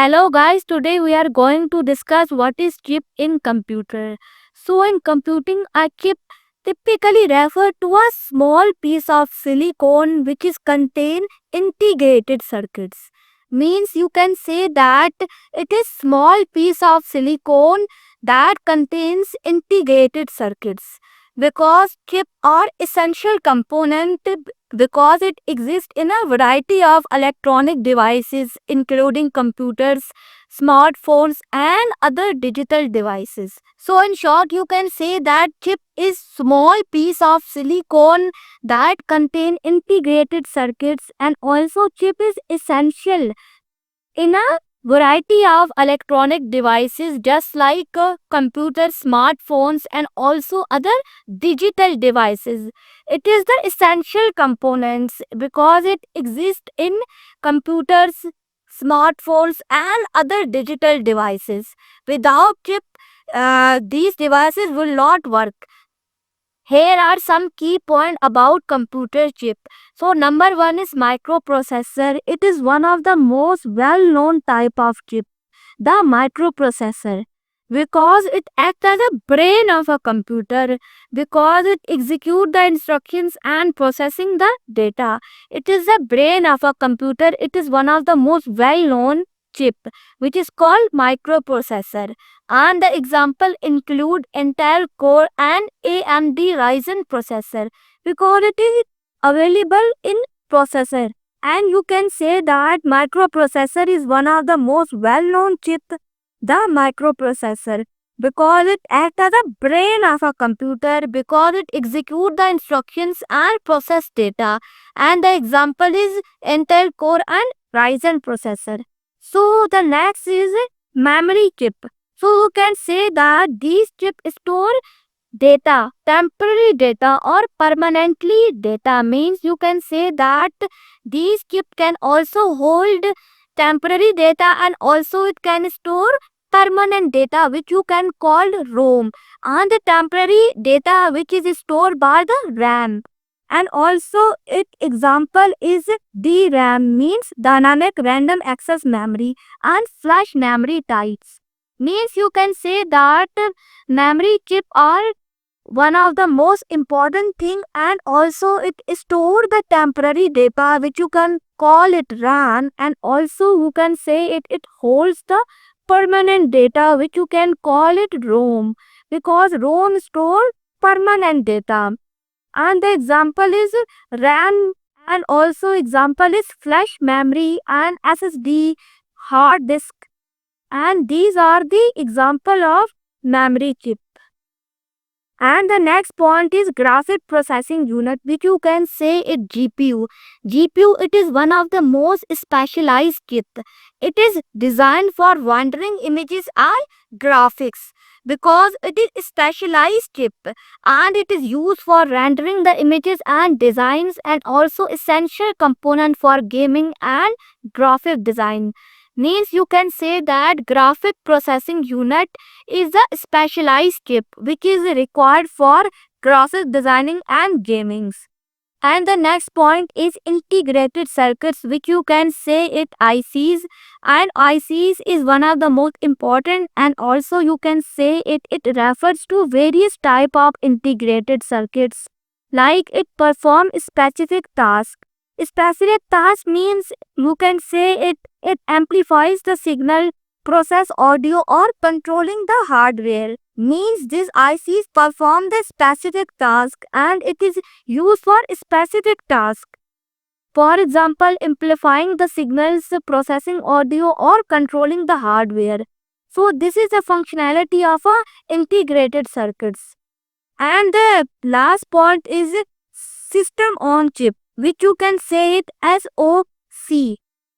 Hello guys, today we are going to discuss what is chip in computer. So in computing, a chip typically refer to a small piece of silicon which is contain integrated circuits. Means you can say that it is small piece of silicon that contains integrated circuits because chip are essential component because it exists in a variety of electronic devices including computers, smartphones and other digital devices. So in short you can say that chip is small piece of silicon that contain integrated circuits, and also chip is essential in a variety of electronic devices just like computers, smartphones and also other digital devices. It is the essential components because it exists in computers, smartphones and other digital devices. Without chip, these devices will not work. Here are some key points about computer chip. So number one is microprocessor. It is one of the most well-known type of chip, the microprocessor, because it acts as a brain of a computer, because it execute the instructions and processing the data. It is the brain of a computer. It is one of the most well-known chip which is called microprocessor, and the example include Intel Core and AMD Ryzen processor because it is available in processor. And you can say that microprocessor is one of the most well-known chip, the microprocessor, because it acts as a brain of a computer, because it execute the instructions and process data. And the example is Intel Core and Ryzen processor. So the next is memory chip. So you can say that these chips store data, temporary data or permanently data. Means you can say that these chips can also hold temporary data and also it can store permanent data which you can call ROM, and the temporary data which is stored by the RAM. And also its example is DRAM, means dynamic random access memory, and flash memory types. Means you can say that memory chip are one of the most important thing, and also it store the temporary data which you can call it RAM, and also you can say it holds the permanent data which you can call it ROM, because ROM store permanent data. And the example is RAM, and also example is flash memory and SSD, hard disk, and these are the example of memory chip. And the next point is graphic processing unit, which you can say it GPU. GPU, it is one of the most specialized kit. It is designed for rendering images and graphics because it is specialized chip, and it is used for rendering the images and designs, and also essential component for gaming and graphic design. Means you can say that graphic processing unit is a specialized chip which is required for graphic designing and gaming. And the next point is integrated circuits, which you can say it ICs. And ICs is one of the most important, and also you can say it refers to various type of integrated circuits, like it perform specific task. Specific task means you can say it amplifies the signal, process audio or controlling the hardware. Means these ICs perform the specific task and it is used for specific task. For example, amplifying the signals, processing audio or controlling the hardware. So this is the functionality of a integrated circuits. And the last point is system on chip, which you can say it as SoC.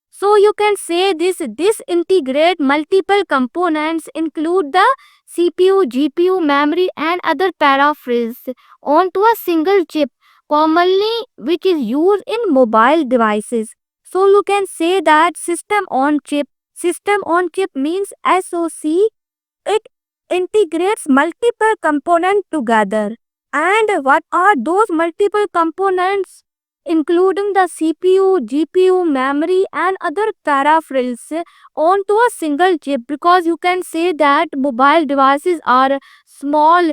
So you can say this integrate multiple components include the CPU, GPU, memory and other peripherals onto a single chip, commonly which is used in mobile devices. So you can say that system on chip. System on chip means SoC. It integrates multiple components together. And what are those multiple components? including the CPU, GPU, memory, and other peripherals onto a single chip, because you can say that mobile devices are small,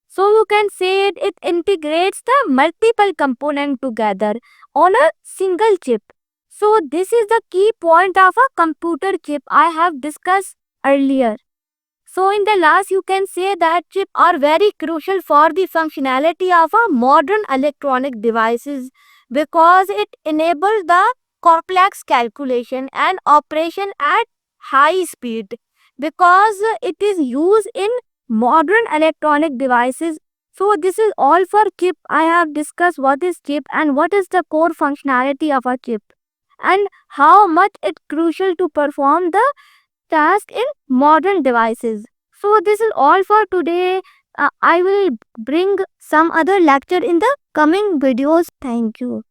so you can say it integrates the multiple component together on a single chip. So this is the key point of a computer chip I have discussed earlier. So in the last, you can say that chips are very crucial for the functionality of a modern electronic devices, because it enables the complex calculation and operation at high speed, because it is used in modern electronic devices. So this is all for chip. I have discussed what is chip and what is the core functionality of a chip and how much it crucial to perform the task in modern devices. So this is all for today. I will bring some other lecture in the coming videos. Thank you.